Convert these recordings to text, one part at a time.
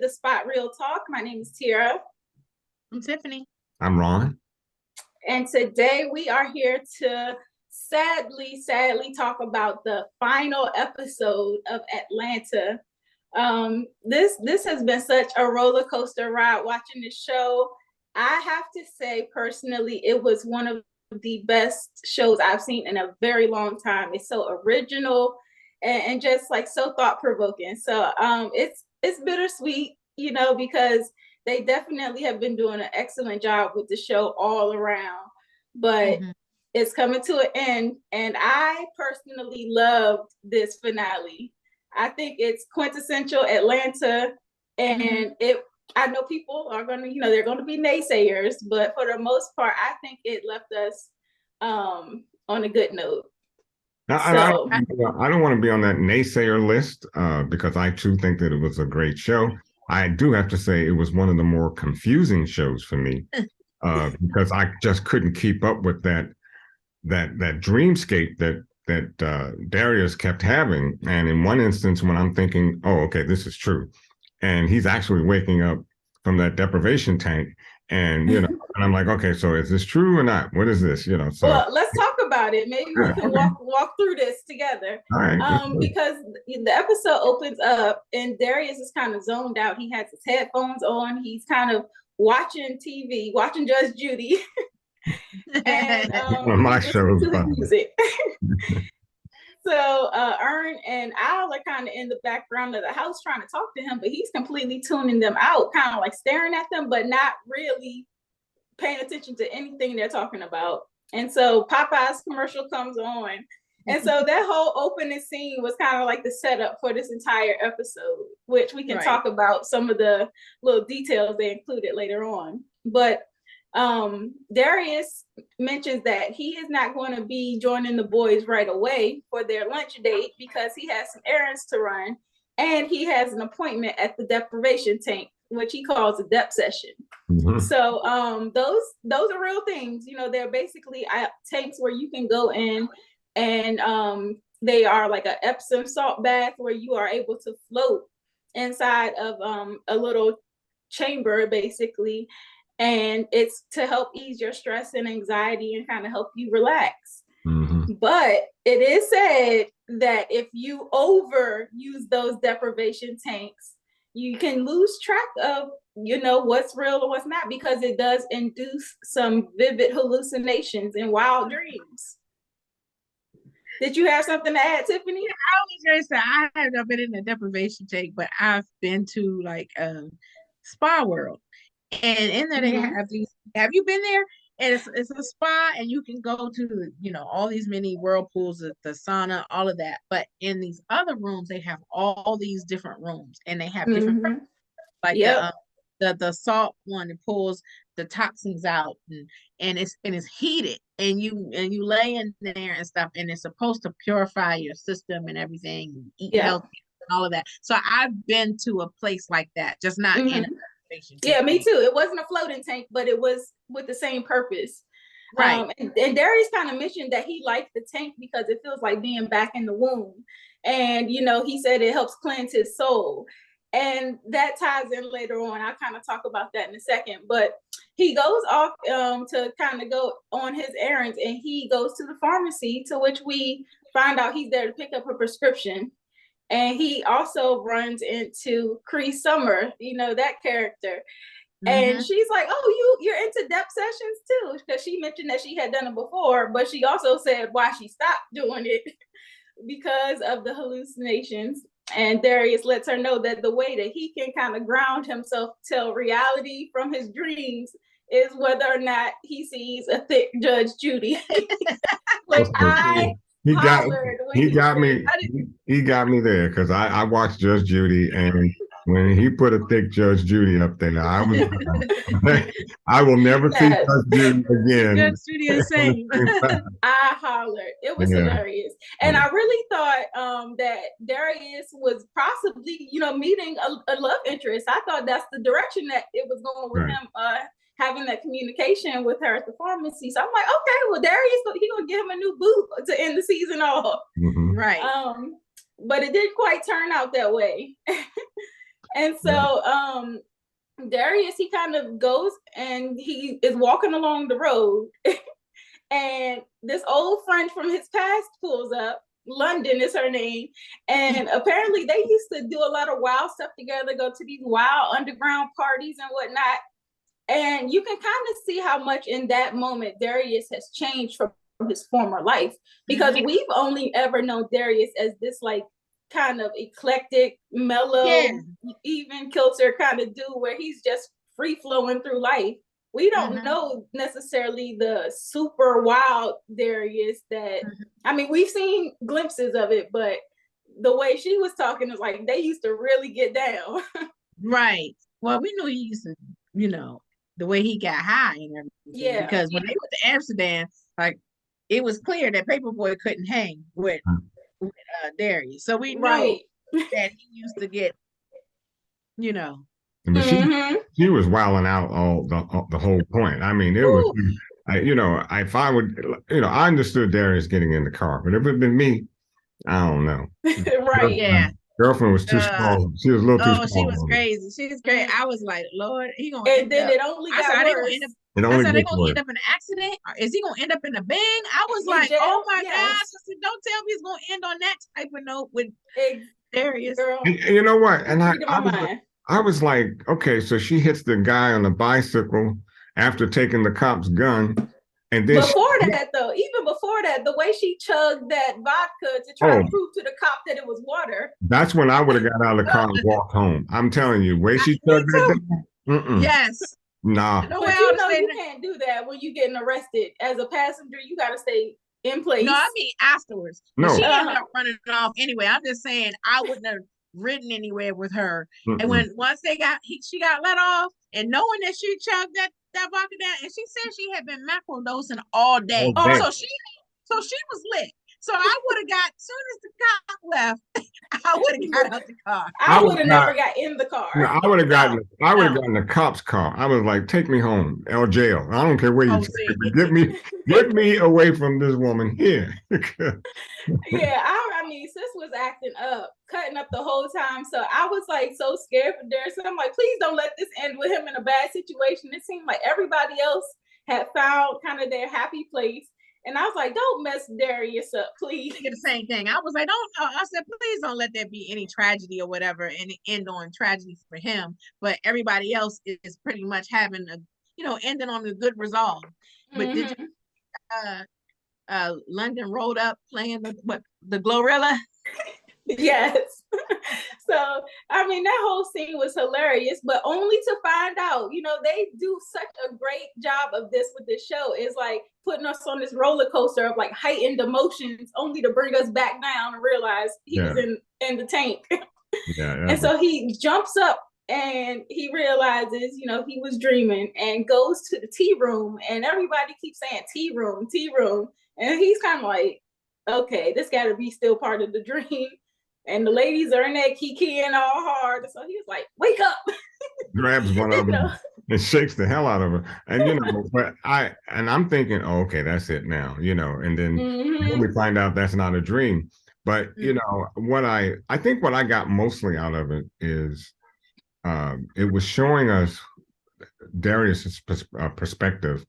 the Spot Real Talk. My name is Tira. I'm Tiffany. I'm Ron. And today we are here to sadly talk about the final episode of Atlanta. This has been such a roller coaster ride watching this show. I have to say personally, it was one of the best shows I've seen in a very long time. It's so original and just like so thought-provoking. So it's bittersweet, because they definitely have been doing an excellent job with the show all around. But it's coming to an end, and I personally loved this finale. I think it's quintessential Atlanta, and I know people are going to, they're going to be naysayers, but for the most part, I think it left us on a good note. I don't want to be on that naysayer list because I too think that it was a great show. I do have to say it was one of the more confusing shows for me because I just couldn't keep up with that dreamscape that Darius kept having. And in one instance, when I'm thinking, oh, okay, this is true, and he's actually waking up from that deprivation tank, and and I'm like, okay, so is this true or not? What is this? So well, let's talk about it. Maybe we can walk through this together. All right, because the episode opens up and Darius is kind of zoned out. He has his headphones on. He's kind of watching TV, watching Judge Judy. And one of my shows. Music. So Ern and Al are kind of in the background of the house trying to talk to him, but he's completely tuning them out, kind of like staring at them, but not really paying attention to anything they're talking about. And so Popeyes commercial comes on. And so that whole opening scene was kind of like the setup for this entire episode, which we can talk about some of the little details they included later on. But Darius mentions that he is not going to be joining the boys right away for their lunch date because he has some errands to run and he has an appointment at the deprivation tank, which he calls a dep session. So those are real things. They're basically tanks where you can go in and they are like an Epsom salt bath where you are able to float inside of a little chamber basically. And it's to help ease your stress and anxiety and kind of help you relax. But it is said that if you overuse those deprivation tanks, you can lose track of, what's real or what's not, because it does induce some vivid hallucinations and wild dreams. Did you have something to add, Tiffany? I was going to say, I have not been in a deprivation tank, but I've been to like Spa World. And in there they have these. Have you been there? And it's a spa, and you can go to all these mini whirlpools, the sauna, all of that. But in these other rooms, they have all these different rooms, and they have different like the salt one that pulls the toxins out, and it's heated, and you lay in there and stuff, and it's supposed to purify your system and everything, and eat healthy and all of that. So I've been to a place like that, just not in a yeah, me too. It wasn't a floating tank, but it was with the same purpose. Right. And Darius kind of mentioned that he liked the tank because it feels like being back in the womb. And, he said it helps cleanse his soul. And that ties in later on. I'll kind of talk about that in a second. But he goes off to kind of go on his errands, and he goes to the pharmacy, to which we find out he's there to pick up a prescription. And he also runs into Cree Summer, that character. And she's like, oh, you're into dep sessions too. Because she mentioned that she had done it before, but she also said why she stopped doing it because of the hallucinations. And Darius lets her know that the way that he can kind of ground himself to reality from his dreams is whether or not he sees a thick Judge Judy. Like He got me there because I watched Judge Judy, and when he put a thick Judge Judy up there, I will never see Judge Judy again. Judge Judy is saying. I hollered. It was hilarious. And I really thought that Darius was possibly, meeting a love interest. I thought that's the direction that it was going with him having that communication with her at the pharmacy. So I'm like, okay, well, Darius, he gonna give him a new boo to end the season off. Right. But it didn't quite turn out that way. And so Darius, he kind of goes and he is walking along the road and this old friend from his past pulls up. London is her name. And apparently they used to do a lot of wild stuff together, go to these wild underground parties and whatnot. And you can kind of see how much in that moment Darius has changed from his former life, because we've only ever known Darius as this like kind of eclectic, mellow, even kilter kind of dude where he's just free flowing through life. We don't know necessarily the super wild Darius that, I mean, we've seen glimpses of it, but the way she was talking is like they used to really get down. Right. Well, we knew he used to, you know, the way he got high and everything. Yeah. Because when they went to Amsterdam, like it was clear that Paperboy couldn't hang with Darius. So we knew that he used to get, you know. But she was wilding out all the whole point. I mean, it was, you know, if I would, you know, I understood Darius getting in the car, but if it had been me, I don't know. Girlfriend was too strong. She was a little too strong. Oh, she was crazy. She was crazy. I was like, Lord, he gonna and then it only got worse. I said, they gonna end up in an accident? Or is he gonna end up in a bang? I was like, oh my gosh. I said, don't tell me he's gonna end on that type of note with Darius. And you know what? And I was like, okay, so she hits the guy on the bicycle after taking the cop's gun. And then even before that, the way she chugged that vodka to try to prove to the cop that it was water. That's when I would have got out of the car and walked home. I'm telling you, way she chugged that thing. Yes. Nah. No, but you know you can't do that when you're getting arrested. As a passenger, you got to stay in place. No, I mean afterwards. No. She ended up running off anyway. I'm just saying I wouldn't have ridden anywhere with her. And once she got let off, and knowing that she chugged that vodka down, and she said she had been macrodosing all day. So she was lit. So I would have got, as soon as the cop left, I would have got out the car. I would have never got in the car. No, I would have gotten the cop's car. I was like, take me home or jail. I don't care where you take me. Get me away from this woman here. I mean, sis was acting up, cutting up the whole time. So I was like so scared for Darius. So I'm like, please don't let this end with him in a bad situation. It seemed like everybody else had found kind of their happy place. And I was like, don't mess Darius up, please. The same thing. I was like, I said, please don't let there be any tragedy or whatever and end on tragedy for him. But everybody else is pretty much having ending on a good resolve. But did you London rolled up playing the Glorilla? Yes. So, I mean, that whole scene was hilarious, but only to find out, they do such a great job of this with this show. Is like putting us on this roller coaster of like heightened emotions only to bring us back down and realize he was in the tank. And so he jumps up and he realizes, he was dreaming and goes to the tea room, and everybody keeps saying tea room. And he's kind of like, okay, this got to be still part of the dream. And the ladies are in there kikiing all hard. So he was like, wake up. Grabs one of them and shakes the hell out of her. And, but I'm thinking, oh, okay, that's it now, and then when we find out that's not a dream. But, what I think what I got mostly out of it is it was showing us Darius's perspective.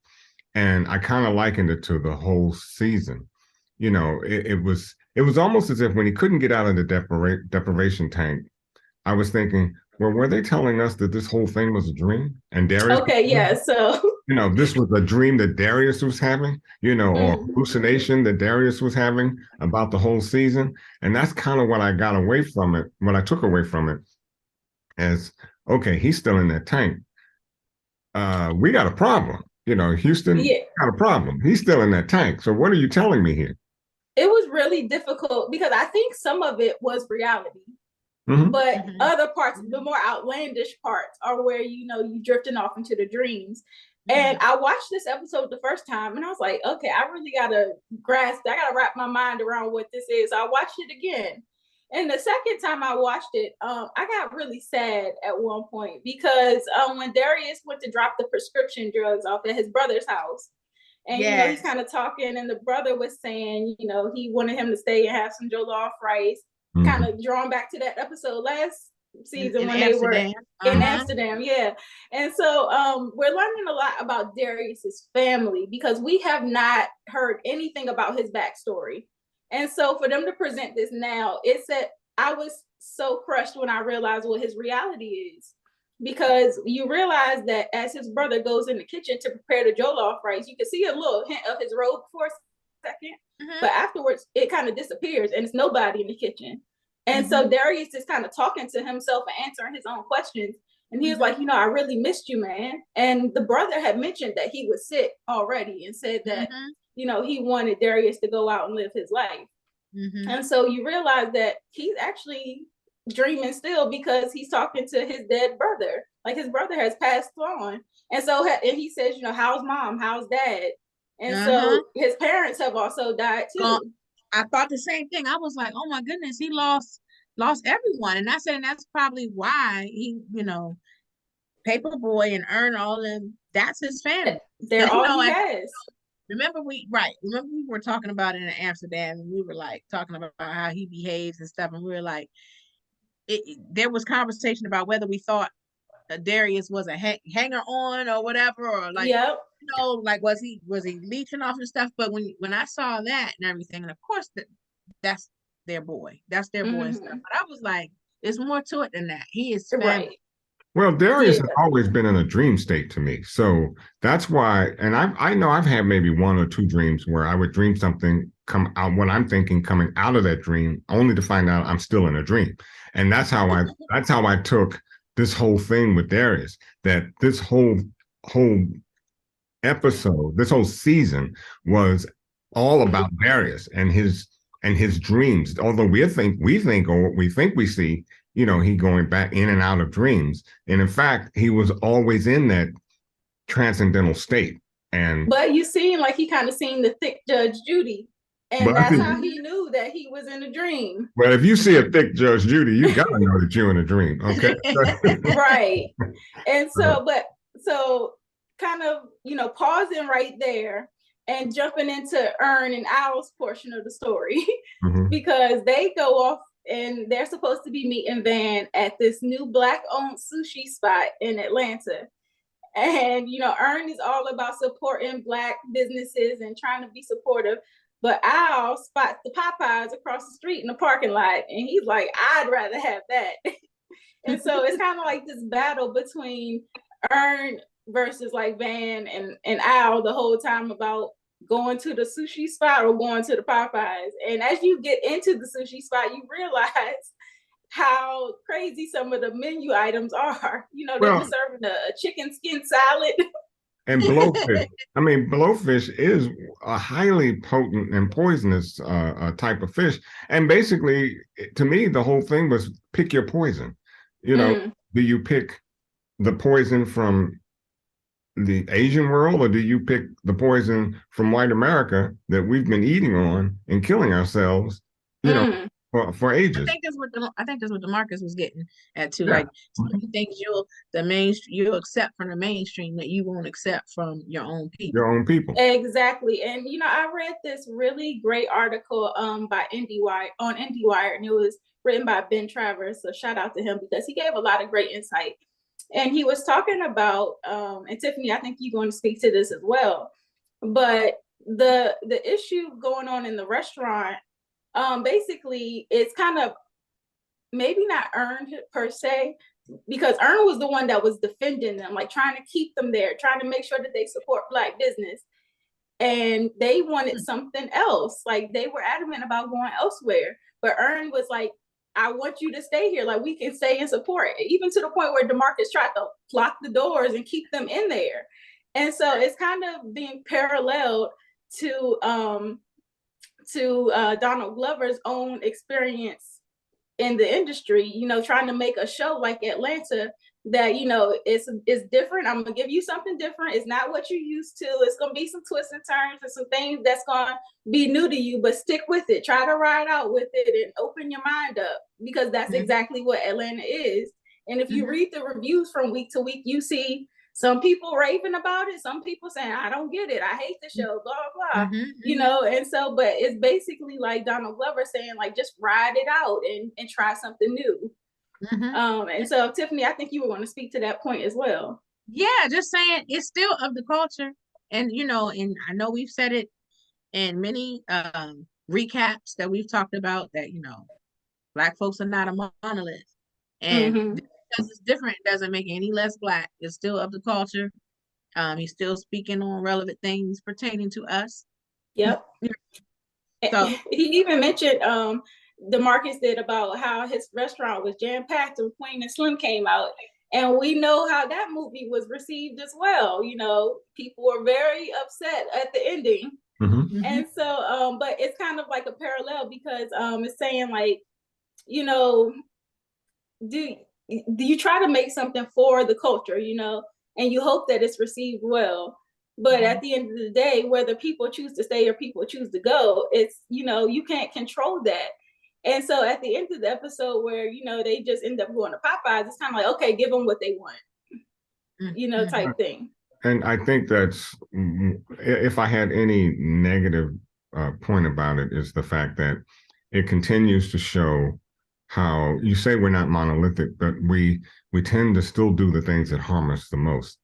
And I kind of likened it to the whole season. It was almost as if when he couldn't get out of the deprivation tank, I was thinking, well, were they telling us that this whole thing was a dream? And Darius, so this was a dream that Darius was having, or hallucination that Darius was having about the whole season. And that's kind of what I got away from it, what I took away from it, as okay, he's still in that tank. We got a problem. Houston got a problem. He's still in that tank. So what are you telling me here? It was really difficult because I think some of it was reality, but other parts, the more outlandish parts, are where you drifting off into the dreams. And I watched this episode the first time, and I was like, okay, I really gotta wrap my mind around what this is. So I watched it again, and the second time I watched it, I got really sad at one point because when Darius went to drop the prescription drugs off at his brother's house. And, he's kind of talking, and the brother was saying, he wanted him to stay and have some jollof rice, kind of drawn back to that episode last season in when they were Amsterdam. in Amsterdam, yeah. And so we're learning a lot about Darius's family because we have not heard anything about his backstory. And so for them to present this now, it said I was so crushed when I realized what his reality is. Because you realize that as his brother goes in the kitchen to prepare the jollof rice, you can see a little hint of his robe for a second, but afterwards it kind of disappears and it's nobody in the kitchen. And so Darius is kind of talking to himself and answering his own questions. And he was like, I really missed you, man. And the brother had mentioned that he was sick already and said that, he wanted Darius to go out and live his life. And so you realize that he's actually dreaming still because he's talking to his dead brother. Like his brother has passed on. And so, and he says, how's mom? How's dad? And so his parents have also died too. I thought the same thing. I was like, oh my goodness, he lost everyone. And I said, and that's probably why he, Paperboy and Earn all them, that's his family. They're all he has. Remember we were talking about it in Amsterdam and we were like talking about how he behaves and stuff. And we were like, there was conversation about whether we thought Darius was a hanger on or whatever, or like, like was he leeching off and stuff. But when I saw that and everything, and of course that's their boy, boy and stuff. But I was like, there's more to it than that. He is family. Right. Well, Darius has always been in a dream state to me. So that's why, and I know I've had maybe one or two dreams where I would dream something come out, what I'm thinking coming out of that dream, only to find out I'm still in a dream. And that's how I took this whole thing with Darius, that this whole episode, this whole season was all about Darius and his dreams. Although we think we see, he going back in and out of dreams. And in fact, he was always in that transcendental state. But you seem like he kind of seen the thick Judge Judy. And that's how he knew that he was in a dream. Well, if you see a thick Judge Judy, you gotta know that you're in a dream, okay? Right. And so, kind of, pausing right there and jumping into Earn and Owl's portion of the story, because they go off and they're supposed to be meeting Van at this new Black-owned sushi spot in Atlanta. And, Earn is all about supporting Black businesses and trying to be supportive. But Al spots the Popeyes across the street in the parking lot. And he's like, I'd rather have that. And so it's kind of like this battle between Earn versus like Van and Al the whole time about going to the sushi spot or going to the Popeyes. And as you get into the sushi spot, you realize how crazy some of the menu items are. They were serving a chicken skin salad. And blowfish. I mean, blowfish is a highly potent and poisonous type of fish. And basically, to me, the whole thing was pick your poison. Do you pick the poison from the Asian world, or do you pick the poison from white America that we've been eating on and killing ourselves, for ages? I think that's what DeMarcus was getting at too. Yeah. Like certain things you'll accept from the mainstream that you won't accept from your own people. Your own people. Exactly. And I read this really great article by IndieWire on IndieWire, and it was written by Ben Travers. So shout out to him because he gave a lot of great insight. And he was talking about, and Tiffany, I think you're going to speak to this as well, but the issue going on in the restaurant, basically it's kind of maybe not earned per se, because Earn was the one that was defending them, like trying to keep them there, trying to make sure that they support Black business. And they wanted something else. Like they were adamant about going elsewhere. But Earn was like, I want you to stay here. Like we can stay and support, even to the point where DeMarcus tried to lock the doors and keep them in there. And so it's kind of being paralleled to Donald Glover's own experience in the industry, trying to make a show like Atlanta that, it's different. I'm going to give you something different. It's not what you're used to. It's going to be some twists and turns and some things that's going to be new to you, but stick with it. Try to ride out with it and open your mind up, because that's exactly what Atlanta is. And if you read the reviews from week to week, you see some people raving about it. Some people saying, I don't get it. I hate the show, blah, blah, And so, but it's basically like Donald Glover saying, like, just ride it out and try something new. And so, Tiffany, I think you were going to speak to that point as well. Yeah, just saying it's still of the culture. And and I know we've said it in many recaps that we've talked about that, Black folks are not a monolith. And because it's different, it doesn't make it any less Black. It's still of the culture. He's still speaking on relevant things pertaining to us. Yep. So he even mentioned DeMarcus did about how his restaurant was jam-packed when Queen and Slim came out. And we know how that movie was received as well. People were very upset at the ending. And so, but it's kind of like a parallel because it's saying like, do you try to make something for the culture, and you hope that it's received well. But at the end of the day, whether people choose to stay or people choose to go, it's, you can't control that. And so at the end of the episode where, they just end up going to Popeyes, it's kind of like, okay, give them what they want, type thing. And I think that's, if I had any negative point about it, is the fact that it continues to show how you say we're not monolithic, but we tend to still do the things that harm us the most.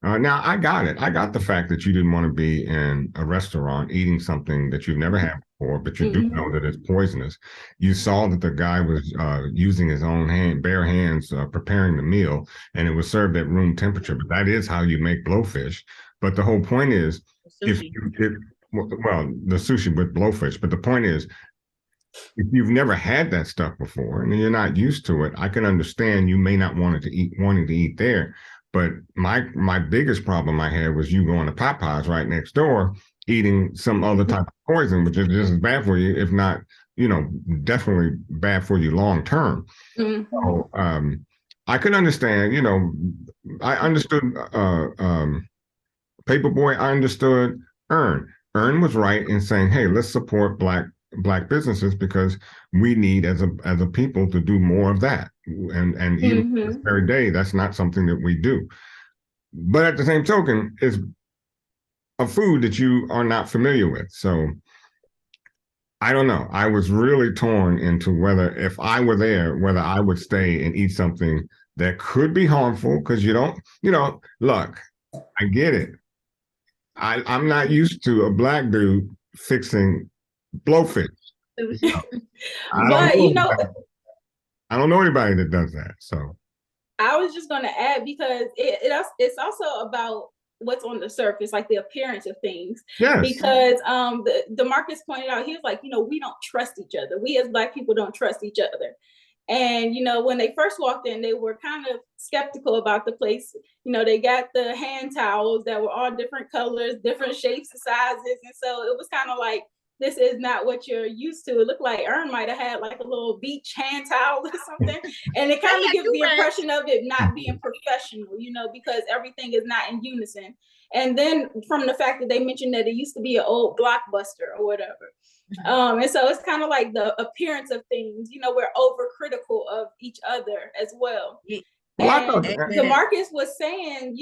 Now, I got it. I got the fact that you didn't want to be in a restaurant eating something that you've never had before, but you do know that it's poisonous. You saw that the guy was using his own bare hands, preparing the meal, and it was served at room temperature. But that is how you make blowfish. But the whole point is, the sushi with blowfish. But the point is, if you've never had that stuff before and you're not used to it, I can understand you may not wanting to eat there. But my biggest problem I had was you going to Popeyes right next door, eating some other type of poison, which is just as bad for you, if not, definitely bad for you long term. So I could understand, I understood Paperboy, I understood Earn. Earn was right in saying, hey, let's support Black businesses because we need as a people to do more of that. And even this very day, that's not something that we do. But at the same token, it's a food that you are not familiar with. So I don't know. I was really torn into whether, if I were there, whether I would stay and eat something that could be harmful, because look, I get it. I'm not used to a Black dude fixing blowfish. I don't know anybody that does that. So I was just going to add, because it's also about what's on the surface, like the appearance of things. Yes. Because DeMarcus pointed out, he was like, we don't trust each other. We as Black people don't trust each other. And, when they first walked in, they were kind of skeptical about the place. They got the hand towels that were all different colors, different shapes and sizes. And so it was kind of like, this is not what you're used to. It looked like Earn might have had like a little beach hand towel or something. And it kind of gives the impression of it not being professional, because everything is not in unison. And then from the fact that they mentioned that it used to be an old Blockbuster or whatever. And so it's kind of like the appearance of things, we're overcritical of each other as well. And DeMarcus was saying,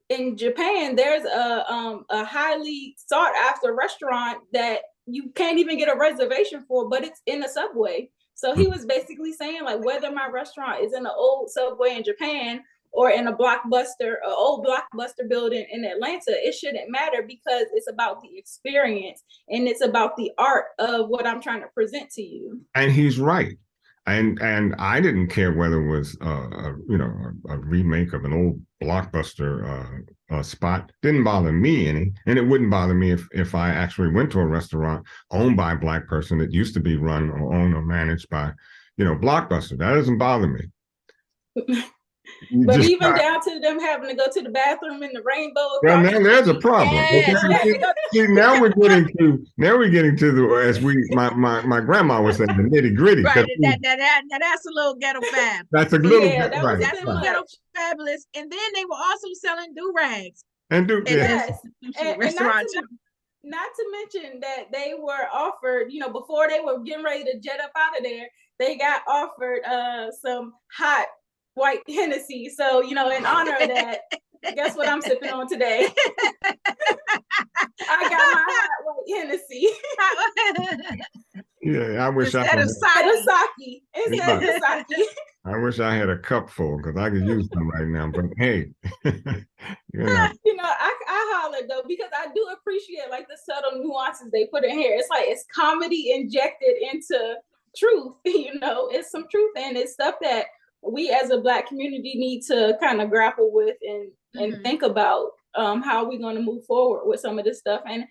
in Japan, there's a highly sought after restaurant that you can't even get a reservation for, but it's in a Subway. So he was basically saying, like, whether my restaurant is in an old Subway in Japan or in a old Blockbuster building in Atlanta, it shouldn't matter, because it's about the experience and it's about the art of what I'm trying to present to you. And he's right. And I didn't care whether it was a remake of an old Blockbuster spot. Didn't bother me any, and it wouldn't bother me if I actually went to a restaurant owned by a Black person that used to be run or owned or managed by, Blockbuster. That doesn't bother me. But even down to them having to go to the bathroom in the rainbow. Well, now there's a problem. Yes. See, now we're getting to the, as my grandma was saying, the nitty gritty. Right. That's a little ghetto fab. That's a little that's right. a little ghetto fabulous. And then they were also selling do-rags. And yes. And restaurant too. Not to mention that they were offered, before they were getting ready to jet up out of there, they got offered some hot white Hennessy. So, in honor of that, guess what I'm sipping on today? I got my hot white Hennessy. Yeah, I wish Instead of sake. Instead of sake. I I wish I had a cup full because I could use them right now. But hey, you know. I holler though because I do appreciate like the subtle nuances they put in here. It's like it's comedy injected into truth. It's some truth and it's stuff that we as a Black community need to kind of grapple with and think about how we're going to move forward with some of this stuff. And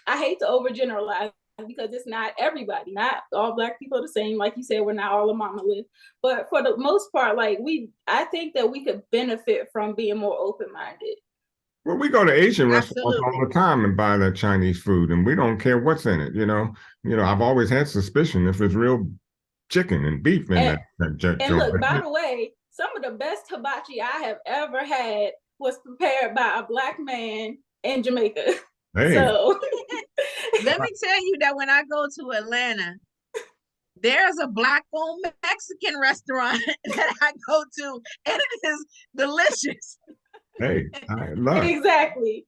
I hate to overgeneralize because it's not everybody, not all Black people are the same. Like you said, we're not all a monolith, but for the most part, I think that we could benefit from being more open-minded. Well, we go to Asian restaurants Absolutely. all the time and buy that Chinese food, and we don't care what's in it. I've always had suspicion if it's real chicken and beef in that joint. And look, by the way, some of the best hibachi I have ever had was prepared by a Black man in Jamaica. Hey. So let me tell you that when I go to Atlanta, there's a Black-owned Mexican restaurant that I go to, and it is delicious. Hey, I love it. Exactly.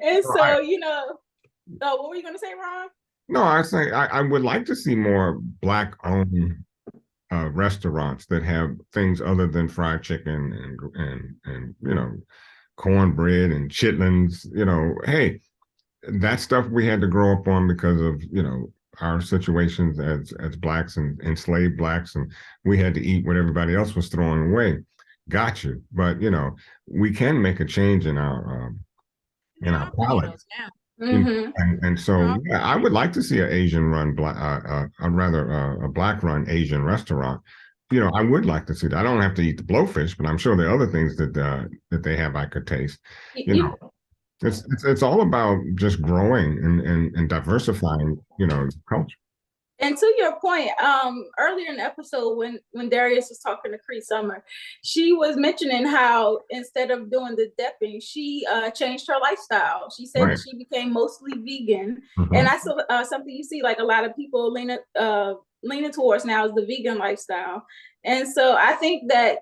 And so, what were you going to say, Ron? No, I say I would like to see more Black-owned restaurants that have things other than fried chicken and cornbread and chitlins. Hey, that stuff we had to grow up on because of our situations as Blacks and enslaved Blacks, and we had to eat what everybody else was throwing away. Got you, but we can make a change in our palate. And so I would like to see an Asian run a Black run Asian restaurant. I would like to see that. I don't have to eat the blowfish, but I'm sure there are other things that they have I could taste. It's all about just growing and diversifying, culture. And to your point, earlier in the episode when Darius was talking to Cree Summer, she was mentioning how instead of doing the depping, she changed her lifestyle. She said that she became mostly vegan, and that's something you see like a lot of people leaning towards now is the vegan lifestyle. And so I think that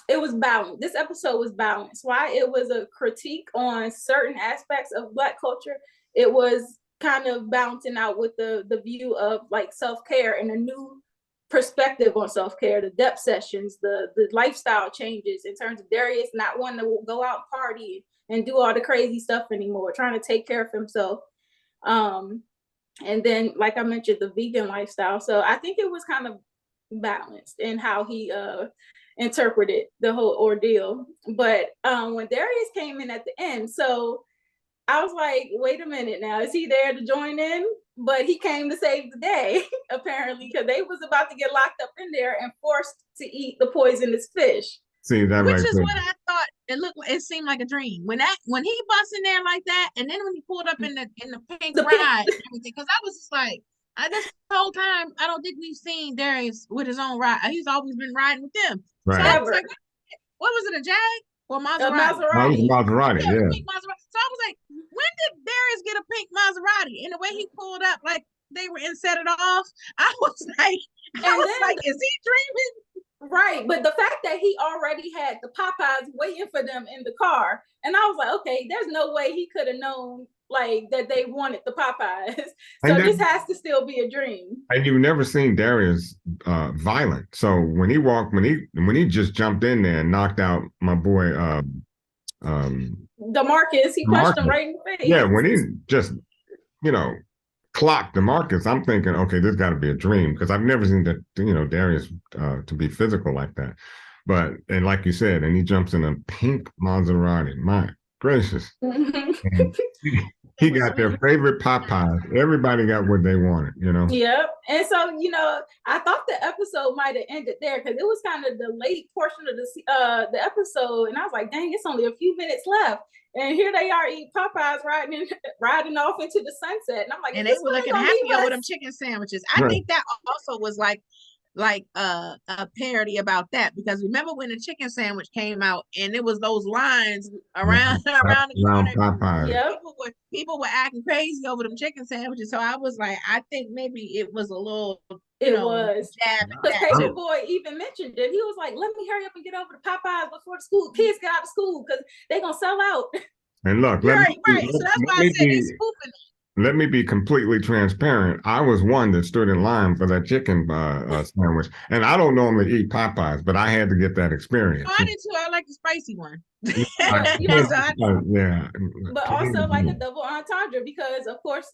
it was balanced. This episode was balanced. Why it was a critique on certain aspects of Black culture, it was kind of balancing out with the view of like self-care and a new perspective on self-care, the depth sessions, the lifestyle changes in terms of Darius not wanting to go out and party and do all the crazy stuff anymore, trying to take care of himself. And then, like I mentioned, the vegan lifestyle. So I think it was kind of balanced in how he interpreted the whole ordeal. But when Darius came in at the end, so I was like, wait a minute now, is he there to join in? But he came to save the day, apparently, because they was about to get locked up in there and forced to eat the poisonous fish. See that, which is what I thought. It seemed like a dream when he bust in there like that, and then when he pulled up in the pink ride and everything. Because I was just like, this whole time I don't think we've seen Darius with his own ride. He's always been riding with them. Right. So I was like, what was it, a Jag or Maserati? Maserati, yeah. Pink Maserati. So I was like, when did Darius get a pink Maserati? And the way he pulled up, like they were and set it off, I was like, is he dreaming? Right, but the fact that he already had the Popeyes waiting for them in the car, and I was like, okay, there's no way he could have known like that they wanted the Popeyes. So this has to still be a dream. And you've never seen Darius violent. So when he just jumped in there and knocked out my boy DeMarcus, he punched him right in the face. Yeah, when he just, clocked DeMarcus, I'm thinking, okay, this got to be a dream because I've never seen that, Darius to be physical like that. But, and like you said, and he jumps in a pink Maserati. My gracious. He got their favorite Popeyes. Everybody got what they wanted, Yep. And so, I thought the episode might have ended there because it was kind of the late portion of the episode. And I was like, dang, it's only a few minutes left. And here they are eating Popeyes riding off into the sunset. And I'm like, and they were looking happy with them chicken sandwiches. I think that also was like a parody about that, because remember when the chicken sandwich came out and it was those lines around the corner. Yep. People were acting crazy over them chicken sandwiches. So I was like, I think maybe it was a little was because Paper Boy even mentioned it. He was like, let me hurry up and get over to Popeyes before the school kids get out of school because they're gonna sell out. And look, right. So that's why I said he's spoofing. let me be completely transparent. I was one that stood in line for that chicken sandwich, and I don't normally eat Popeyes, but I had to get that experience. I did too. I like the spicy one. But, Yeah. but also like a double entendre, because of course,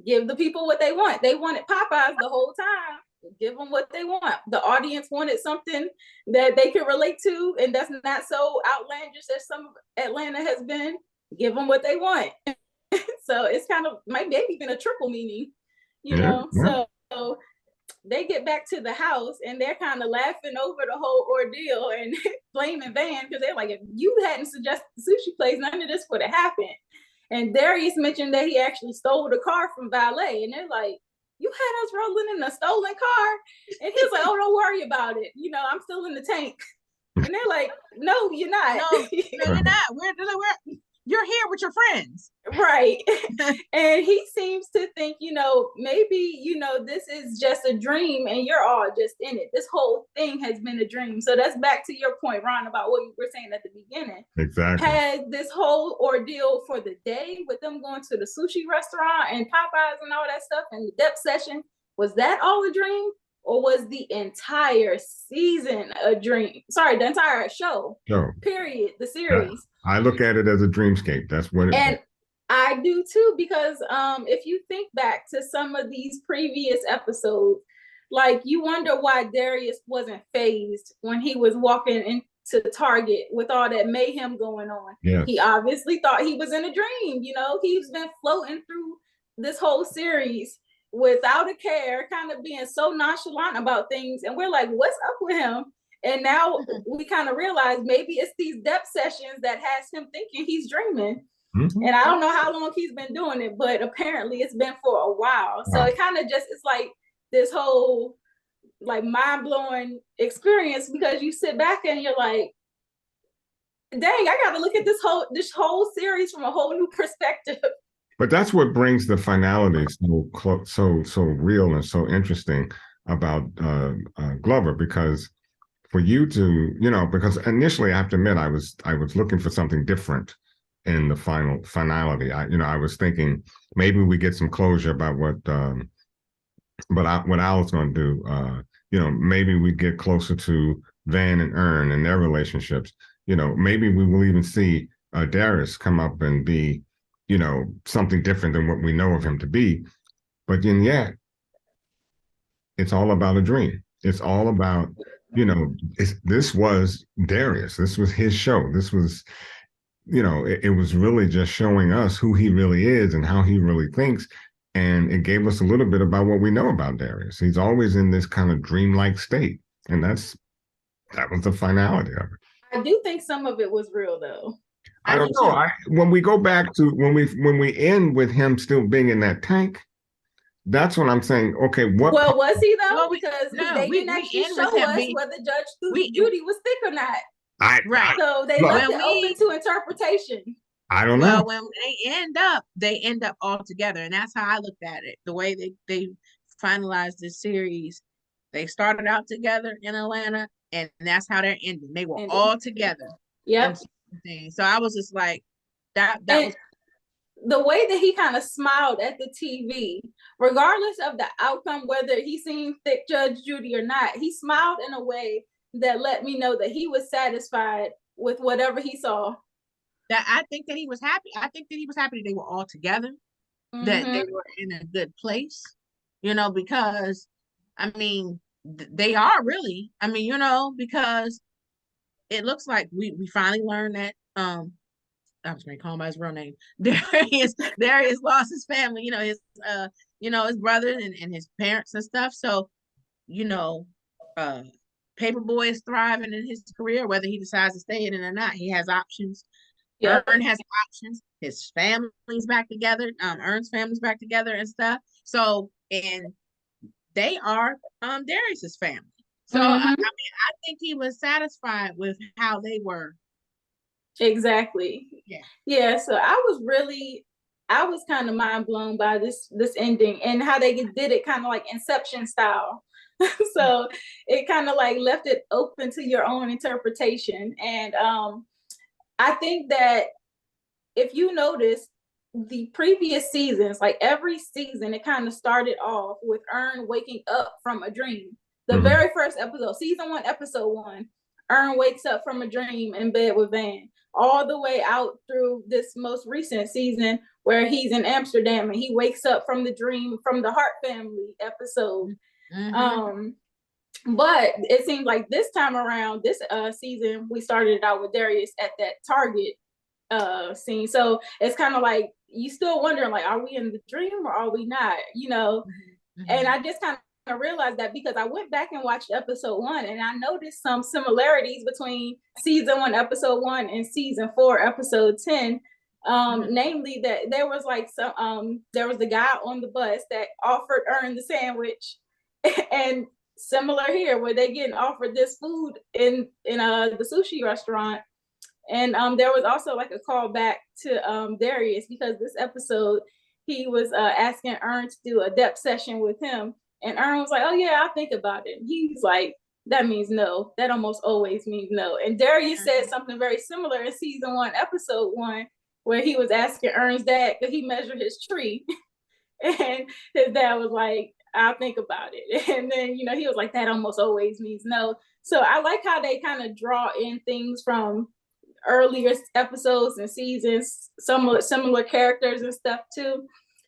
give the people what they want. They wanted Popeyes the whole time. Give them what they want. The audience wanted something that they could relate to, and that's not so outlandish as some of Atlanta has been. Give them what they want. So it's kind of maybe even a triple meaning, Yeah. So they get back to the house and they're kind of laughing over the whole ordeal and blaming Van, because they're like, if you hadn't suggested the sushi place, none of this would have happened. And Darius mentioned that he actually stole the car from valet, and they're like, you had us rolling in a stolen car? And he was like, oh, don't worry about it. I'm still in the tank. And they're like, no, you're not. No, you're not. You're here with your friends. Right. And he seems to think, maybe, this is just a dream and you're all just in it. This whole thing has been a dream. So that's back to your point, Ron, about what you were saying at the beginning. Exactly. Has this whole ordeal for the day with them going to the sushi restaurant and Popeyes and all that stuff and the depth session, was that all a dream? Or was the entire season a dream? Sorry, the entire show. Period. The series. I look at it as a dreamscape. That's what it is. And I do too, because if you think back to some of these previous episodes, like you wonder why Darius wasn't fazed when he was walking into Target with all that mayhem going on. Yes. He obviously thought he was in a dream. He's been floating through this whole series without a care, kind of being so nonchalant about things. And we're like, what's up with him? And now we kind of realize maybe it's these depth sessions that has him thinking he's dreaming. Mm-hmm. And I don't know how long he's been doing it, but apparently it's been for a while. So it kind of it's like this whole like mind-blowing experience, because you sit back and you're like, dang, I got to look at this whole series from a whole new perspective. But that's what brings the finality so real and so interesting about Glover, because for you to, because initially I have to admit I was looking for something different in the finality. I was thinking maybe we get some closure about what Al's going to do. Maybe we get closer to Van and Ern and their relationships. Maybe we will even see Darius come up and be, something different than what we know of him to be. But then yet, it's all about a dream. It's all about, this was Darius. This was his show. This was, it was really just showing us who he really is and how he really thinks. And it gave us a little bit about what we know about Darius. He's always in this kind of dreamlike state. And that was the finality of it. I do think some of it was real, though. I don't know. When we go back to when we end with him still being in that tank, that's when I'm saying, okay, what? Well, was he though? Well, because they didn't actually show us whether Judge Judy was thick or not. Right. So they left it open to interpretation. I don't know. Well, when they end up all together, and that's how I looked at it. The way they finalized this series, they started out together in Atlanta, and that's how they're ending. They were all together. Yep. So I was just like, that was the way that he kind of smiled at the TV, regardless of the outcome, whether he seen thick Judge Judy or not, he smiled in a way that let me know that he was satisfied with whatever he saw. That I think that he was happy. I think that he was happy that they were all together, that they were in a good place, because they are really, because it looks like we finally learned that I was going to call him by his real name. Darius lost his family, his brother and his parents and stuff. So, Paperboy is thriving in his career, whether he decides to stay in it or not. He has options. Yeah. Ern has options. His family's back together. Ern's family's back together and stuff. So, and they are Darius's family. So, I think he was satisfied with how they were. Exactly. Yeah. So I was kind of mind blown by this ending and how they did it kind of like Inception style. So it kind of like left it open to your own interpretation. And I think that if you notice, the previous seasons, like every season, it kind of started off with Earn waking up from a dream. The very first episode, season 1, episode 1, Earn wakes up from a dream in bed with Van, all the way out through this most recent season where he's in Amsterdam and he wakes up from the dream from the Hart family episode. But it seems like this time around, this season, we started it out with Darius at that Target scene. So it's kind of like you still wondering, like, are we in the dream or are we not? You know, and I just kind of realized that because I went back and watched episode 1 and I noticed some similarities between season 1, episode 1 and season 4, episode 10. Namely that there was like some there was the guy on the bus that offered Earn the sandwich and similar here where they getting offered this food in the sushi restaurant. And there was also like a call back to Darius because this episode he was asking Earn to do a depth session with him, and Earn was like, "Oh yeah, I'll think about it." And he's like, "That means no. That almost always means no." And Darius said something very similar in season 1, episode 1, where he was asking Earn's dad could he measure his tree, and his dad was like, "I'll think about it." And then you know he was like, "That almost always means no." So I like how they kind of draw in things from earlier episodes and seasons, similar characters and stuff too.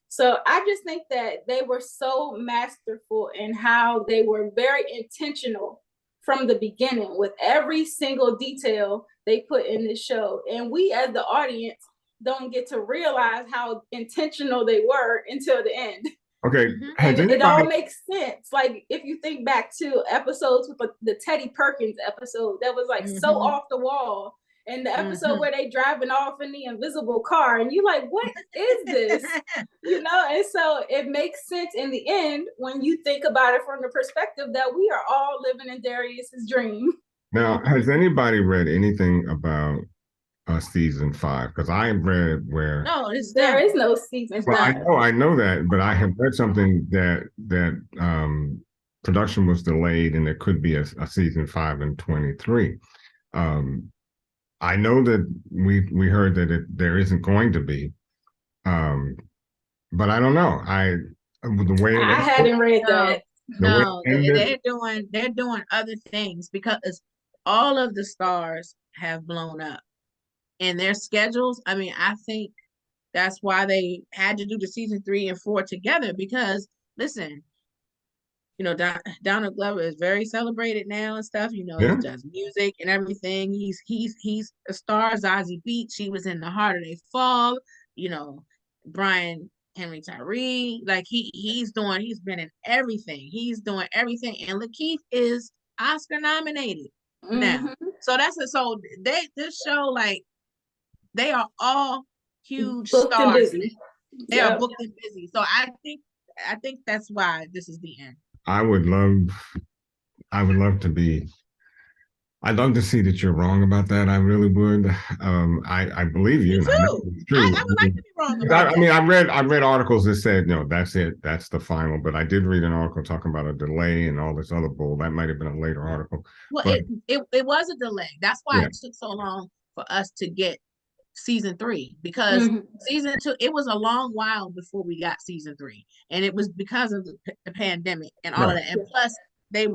So I just think that they were so masterful in how they were very intentional from the beginning with every single detail they put in this show. And we as the audience don't get to realize how intentional they were until the end. Okay. And it all makes sense. Like if you think back to episodes with the Teddy Perkins episode, that was like so off the wall. And the episode where they driving off in the invisible car, and you like, what is this? You know, and so it makes sense in the end when you think about it from the perspective that we are all living in Darius's dream. Now, has anybody read anything about season 5? Because I read where there is no season 5. Well, I know that, but I have read something that production was delayed and there could be a season 5 in 23. I know that we heard that there isn't going to be, but I don't know. I hadn't read that. No, they're doing other things because all of the stars have blown up in their schedules. I mean, I think that's why they had to do the season 3 and 4 together because listen, you know, Donald Glover is very celebrated now and stuff. You know, he does music and everything. He's a star. Zazie Beetz, she was in The Harder They Fall. You know, Brian Henry Tyree, like he's been in everything. He's doing everything. And Lakeith is Oscar nominated now. So this show, like, they are all huge stars. They are booked and busy. So I think that's why this is the end. I'd love to see that you're wrong about that. I really would. I believe you. Me too. I would like to be wrong about that. I mean, I read articles that said, no, that's it. That's the final. But I did read an article talking about a delay and all this other bull. That might have been a later article. Well, it was a delay. That's why it took so long for us to get season 3 because season 2, it was a long while before we got season 3, and it was because of the pandemic and all of that. And plus, they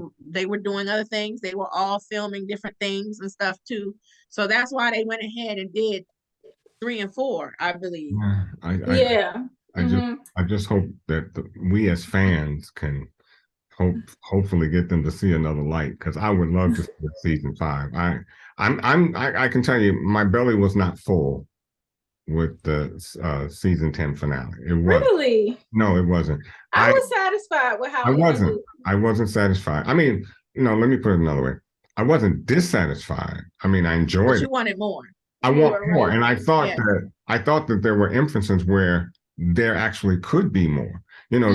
were doing other things. They were all filming different things and stuff too. So that's why they went ahead and did 3 and 4, I believe. I just hope that we as fans can hopefully get them to see another light because I would love to see season 5. I can tell you my belly was not full with the season 10 finale. It wasn't. Really? No, it wasn't. I was satisfied with how I wasn't satisfied. I mean, let me put it another way. I wasn't dissatisfied. I mean, I enjoyed it. You wanted more. I want more. And I thought that there were instances where there actually could be more. You know,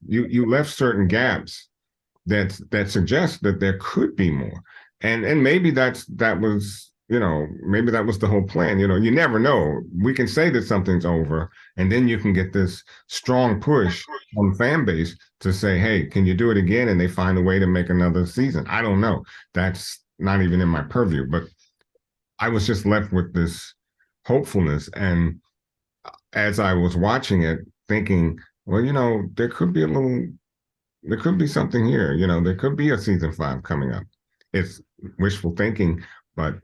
you left certain gaps that suggest that there could be more. And maybe that was maybe that was the whole plan. You know, you never know. We can say that something's over, and then you can get this strong push from the fan base to say, hey, can you do it again? And they find a way to make another season. I don't know. That's not even in my purview, but I was just left with this hopefulness. And as I was watching it, thinking, well, there could be something here. There could be a season 5 coming up. It's wishful thinking, but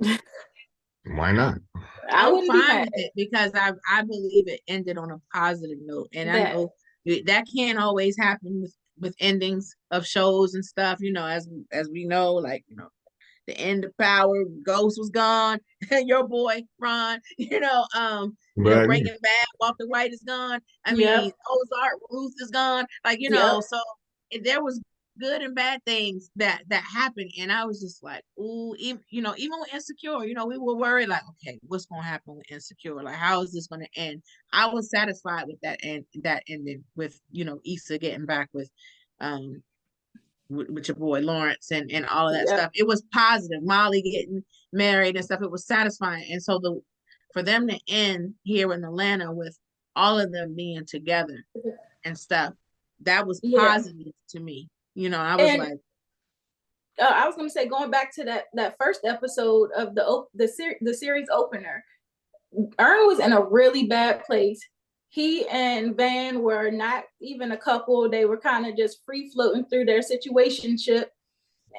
why not? I I'm wouldn't be fine mad. with it because I believe it ended on a positive note, and I know that can't always happen with endings of shows and stuff. As we know, like the end of Power, Ghost was gone, your boy Ron. But Breaking Bad, Walter White is gone. I mean, Yep. Ozark, Ruth is gone. Like Yep. so there was good and bad things that happened, and I was just like, ooh, even with Insecure, we were worried like, okay, what's gonna happen with Insecure? Like, how is this gonna end? I was satisfied with that ending with Issa getting back um with your boy Lawrence and all of that Yep. stuff. It was positive. Molly getting married and stuff. It was satisfying. And so for them to end here in Atlanta with all of them being together and stuff, that was Yeah. positive to me. I was And like, I was going to say, going back to that first episode of the series opener, Earn was in a really bad place. He and Van were not even a couple. They were kind of just free floating through their situationship.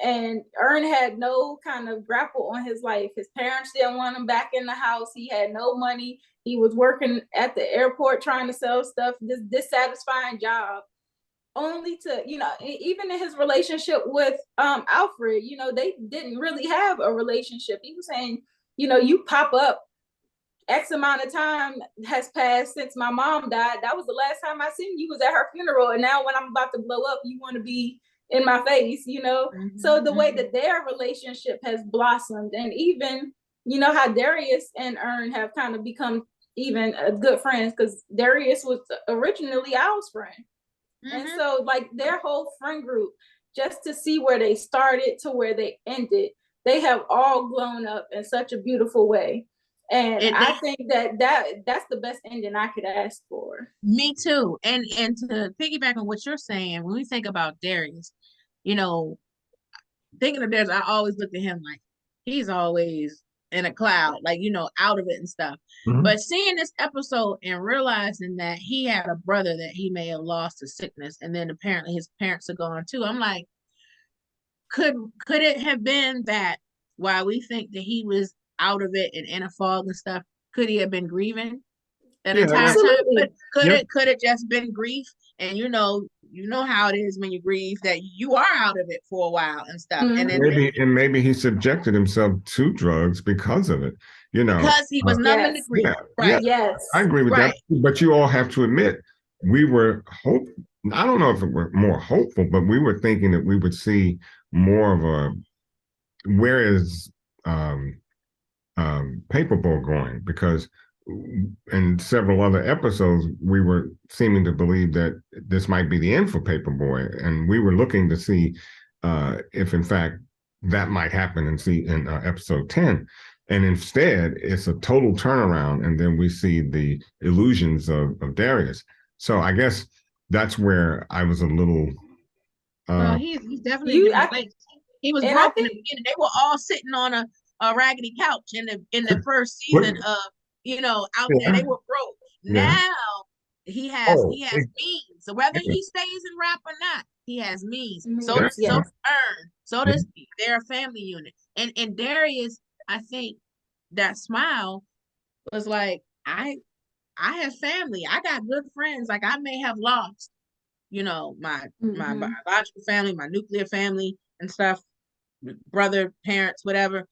And Earn had no kind of grapple on his life. His parents didn't want him back in the house. He had no money. He was working at the airport trying to sell stuff, this dissatisfying job. Only to, even in his relationship with Alfred, they didn't really have a relationship. He was saying, you pop up X amount of time has passed since my mom died. That was the last time I seen you was at her funeral. And now when I'm about to blow up, you want to be in my face, mm-hmm, So the way mm-hmm. that their relationship has blossomed, and even, how Darius and Earn have kind of become even good friends, because Darius was originally Al's friend. Mm-hmm. And so like their whole friend group, just to see where they started to where they ended, they have all grown up in such a beautiful way. And I think that's the best ending I could ask for. Me too. And to piggyback on what you're saying, when we think about Darius, thinking of Darius, I always look at him like he's always in a cloud, like out of it and stuff. Mm-hmm. But seeing this episode and realizing that he had a brother that he may have lost to sickness, and then apparently his parents are gone too. I'm like, could it have been that while we think that he was out of it and in a fog and stuff, could he have been grieving that entire time? Could it just been grief? And you know how it is when you grieve, that you are out of it for a while and stuff. Mm-hmm. And maybe he subjected himself to drugs because of it, because he was numbing the grief. Yeah, right. Yes. I agree with that. But you all have to admit, we were I don't know if it were more hopeful, but we were thinking that we would see more of a, where is Paperboy going? Because in several other episodes, we were seeming to believe that this might be the end for Paperboy, and we were looking to see if, in fact, that might happen in episode 10. And instead, it's a total turnaround, and then we see the illusions of Darius. So I guess that's where I was a little. He's definitely he was broken in the beginning. They were all sitting on a raggedy couch in the first season of. Out there, they were broke. Yeah. Now he has means. So whether he stays in rap or not, he has means. So does Earn. So does their family unit. And Darius, I think that smile was like, I have family. I got good friends. Like, I may have lost, my biological family, my nuclear family and stuff, brother, parents, whatever.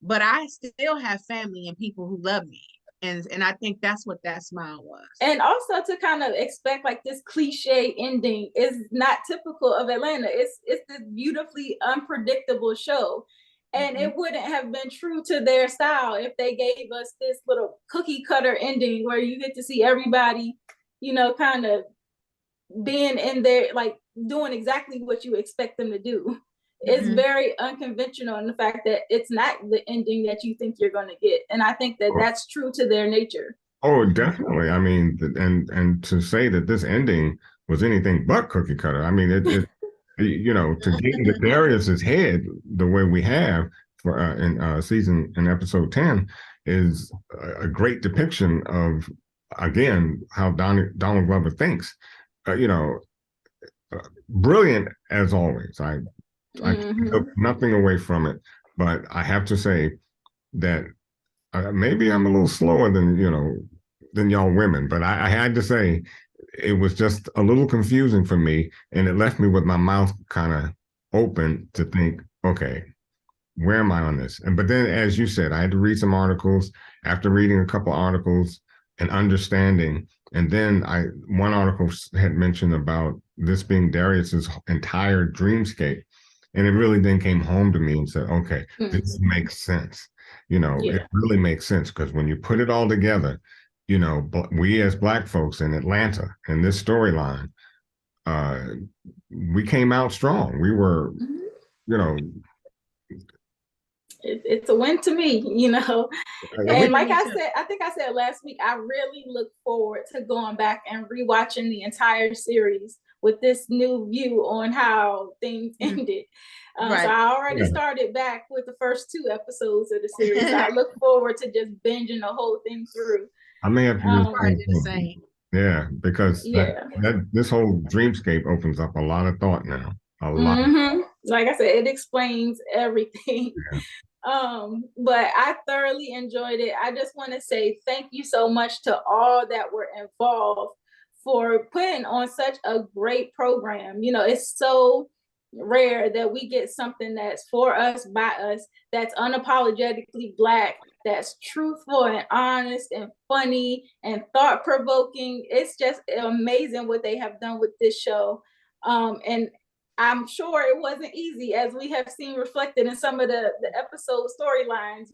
But I still have family and people who love me. And I think that's what that smile was. And also to kind of expect like this cliche ending is not typical of Atlanta. It's this beautifully unpredictable show. And it wouldn't have been true to their style if they gave us this little cookie cutter ending where you get to see everybody, kind of being in there, like doing exactly what you expect them to do. It's very unconventional in the fact that it's not the ending that you think you're going to get. And I think that that's true to their nature. Oh, definitely. I mean, and to say that this ending was anything but cookie cutter. I mean, it to get into Darius's head the way we have for in episode 10 is a great depiction of again, how Donald Glover thinks. You know, brilliant as always. I took nothing away from it, but I have to say that maybe I'm a little slower than than y'all women, but I had to say it was just a little confusing for me, and it left me with my mouth kind of open to think, okay, where am I on this? And but then, as you said, I had to read some articles. After reading a couple articles and understanding, and then one article had mentioned about this being Darius's entire dreamscape, and it really then came home to me and said, okay, this makes sense. It really makes sense because when you put it all together, we as Black folks in Atlanta in this storyline, we came out strong. We were, it's a win to me, And like I said, I think I said last week, I really look forward to going back and rewatching the entire series with this new view on how things ended. Right. So I already started back with the first 2 episodes of the series. So I look forward to just binging the whole thing through. I may have to do the same. Yeah, because this whole dreamscape opens up a lot of thought now. A lot. Like I said, it explains everything. Yeah. But I thoroughly enjoyed it. I just want to say thank you so much to all that were involved for putting on such a great program. It's so rare that we get something that's for us, by us, that's unapologetically Black, that's truthful and honest and funny and thought-provoking. It's just amazing what they have done with this show. And I'm sure it wasn't easy, as we have seen reflected in some of the episode storylines.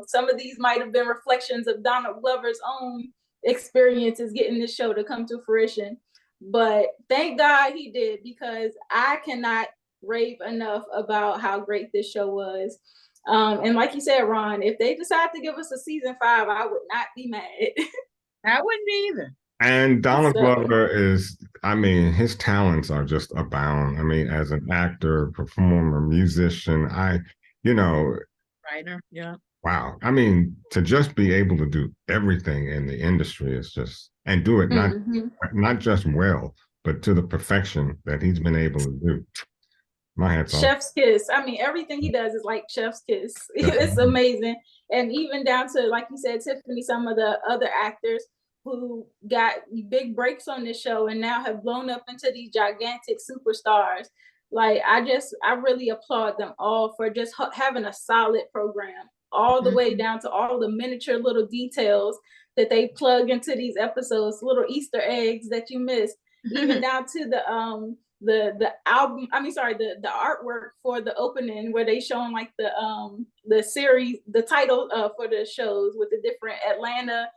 Some of these might have been reflections of Donald Glover's own experiences getting this show to come to fruition. But thank God he did, because I cannot rave enough about how great this show was. And like you said, Ron, if they decide to give us a season 5, I would not be mad. I wouldn't be either. And Donald Glover his talents are just abound. As an actor, performer, musician, writer, yeah. Wow. To just be able to do everything in the industry is just, and do it not just well, but to the perfection that he's been able to do. My hat's off. Chef's kiss. Everything he does is like chef's kiss. It's amazing. And even down to, like you said, Tiffany, some of the other actors who got big breaks on this show and now have blown up into these gigantic superstars. Like, I really applaud them all for just having a solid program, all the way down to all the miniature little details that they plug into these episodes, little Easter eggs that you missed, even down to the album. The artwork for the opening, where they showing like the series, the title for the shows with the different Atlanta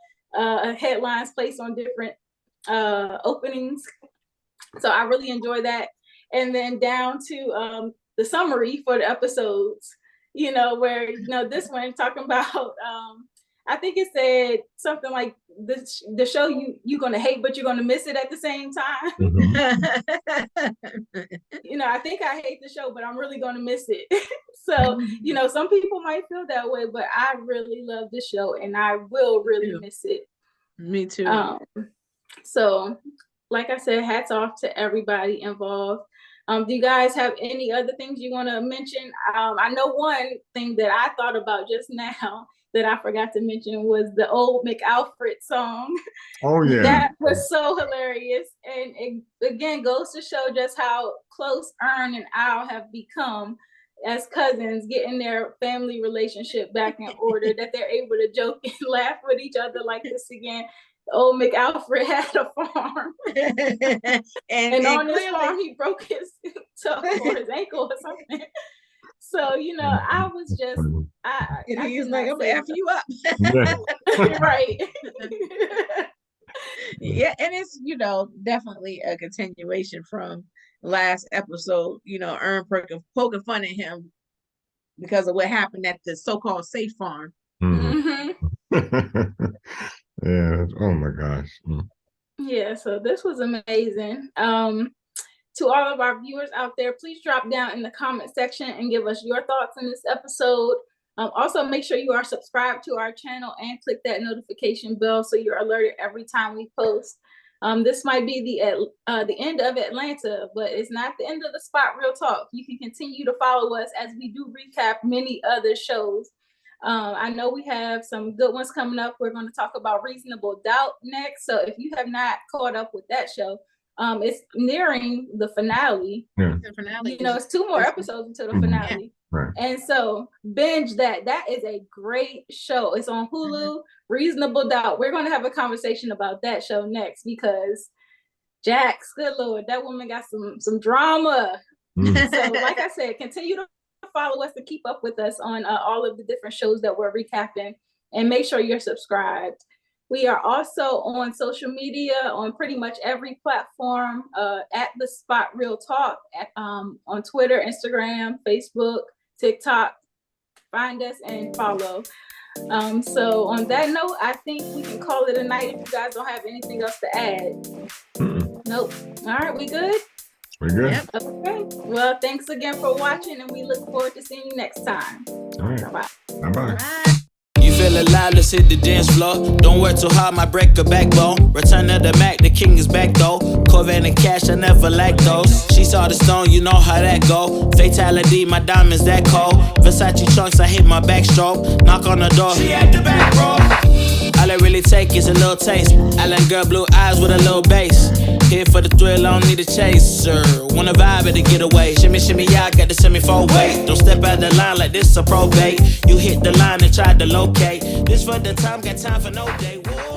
headlines placed on different openings. So I really enjoy that. And then down to the summary for the episodes, where this one talking about I think it said something like the show you're gonna hate, but you're gonna miss it at the same time. I think I hate the show, but I'm really gonna miss it. So, some people might feel that way, but I really love this show and I will really miss it. Me too. So, like I said, hats off to everybody involved. Do you guys have any other things you want to mention? I know one thing that I thought about just now that I forgot to mention was the old McAlfred song. Oh, yeah. That was so hilarious. And it, again, goes to show just how close Ern and Al have become as cousins, getting their family relationship back in order, that they're able to joke and laugh with each other like this again. Old McAlfred had a farm. and on this farm, he broke his toe or his ankle or something. So, I was just, he was like, I'm gonna F you up. Right. Yeah, and it's, definitely a continuation from last episode, Ern poking fun at him because of what happened at the so-called safe farm. Yeah. Oh my gosh. Yeah, so this was amazing. To all of our viewers out there, please drop down in the comment section and give us your thoughts on this episode. Also, make sure you are subscribed to our channel and click that notification bell so you're alerted every time we post. This might be the end of Atlanta, but it's not the end of the spot. Real talk. You can continue to follow us as we do recap many other shows. I know we have some good ones coming up. We're going to talk about Reasonable Doubt next. So if you have not caught up with that show, it's nearing the finale. Yeah. The finale, you know, it's 2 more episodes until the finale. Right. And so binge that. That is a great show. It's on Hulu, Reasonable Doubt. We're going to have a conversation about that show next because Jax, good Lord, that woman got some drama. So like I said, continue to follow us to keep up with us on all of the different shows that we're recapping, and make sure you're subscribed. We are also on social media on pretty much every platform at The Spot Real Talk, on Twitter, Instagram, Facebook, TikTok. Find us and follow. So on that note, I think we can call it a night if you guys don't have anything else to add. Nope. All right, we good? We're good. Yep. Okay. Well, thanks again for watching, and we look forward to seeing you next time. All right. Bye-bye. Bye-bye. Bye. You feel alive, let's hit the dance floor. Don't work too hard, might break a backbone. Return to the Mac, the king is back though. Corvette and cash, I never lack those. She saw the stone, you know how that go. Fatality, my diamonds that cold. Versace trunks, I hit my backstroke. Knock on the door, she at the back, bro. All I really take is a little taste. Island girl, blue eyes with a little bass. Here for the thrill, I don't need a chaser. Wanna vibe at the getaway. Shimmy, shimmy, yeah, got the semi-four weight. Don't step out the line like this a probate. You hit the line and try to locate. This for the time, got time for no day. Whoa.